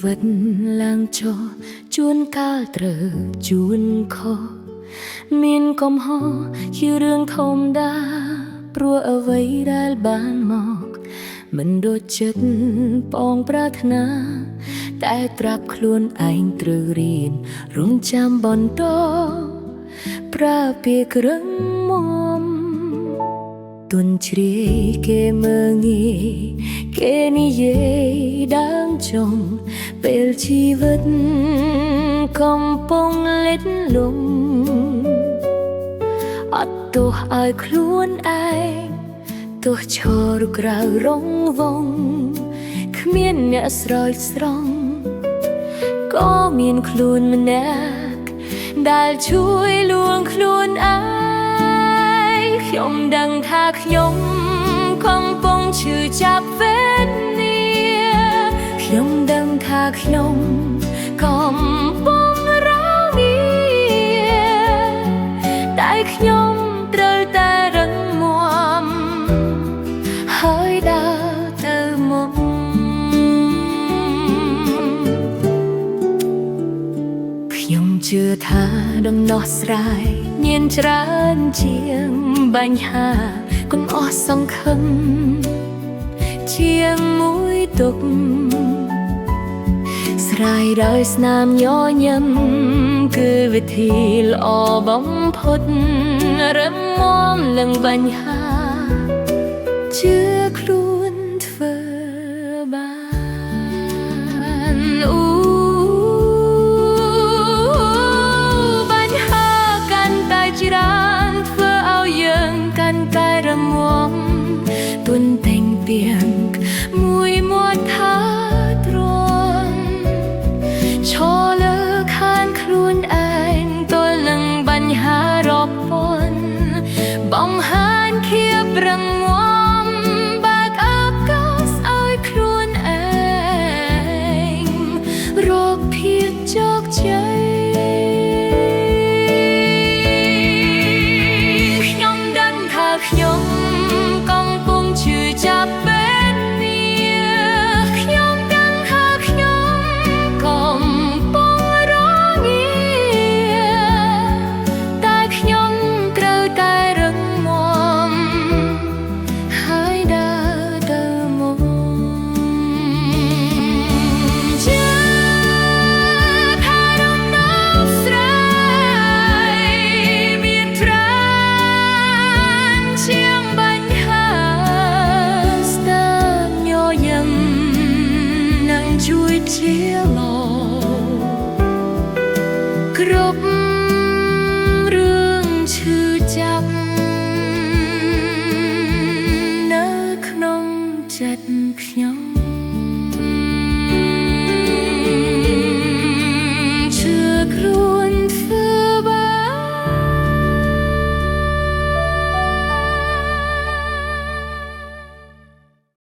វិតឡើងចោជួនកាលត្រូវជួនខុសមានកំហុសជារឿងធម្មតាព្រោះអ្វីដែលបានមកមិនដូចចិត្តបងប្រាថ្នាតែប្រាប់ខ្លួនឯងត្រូវរៀនរំចាំបន្តប្រើពាក្យក្រឹងមុំទុនជ្រាយគេមើងងាយគេនិយាយដើមចុងពេលជីវិតកំពុងលិចលំអត់ទោះឲ្យខ្លួនឯងទោះឈរឬក្រៅរងវងគ្មានអ្នកស្រោចស្រង់ក៏មានខ្លួនម្នាក់ដែលជួយលួងខ្លួនឯងខ្ញុំដឹងថាខ្ញុំកំពុងឈឺចាប់វេទនាខ្ញុំដឹងថាខ្ញុំកំពុងរងងារតែខ្ញុំត្រូវតែរឹងមាំហើយដើរទៅមុខខ្ញុំជឿថាដំណោះស្រាយមានច្រើនជាងបញ្ហាកុំអស់សង្ឃឹមជាងមួយទុកស្រាយដោយស្នាមញញឹមគឺវិធីល្អបំផុតរឹងមាំលឹងបញ្ហាជឿខ្លួនធ្វើបានបញ្ហាកាន់តែច្រើនធ្វើឲ្យយើងកាន់តែរងំទុនតែងពីងមួយមាត់ថាទ្រាំឈរលើខានខ្លួនឯងទល់នឹងបញ្ហារាប់ពាន់បង្ហាញភាពរឹងមាំបើកឱកាសឲ្យខ្លួនឯងរកភាពជោគជ័យ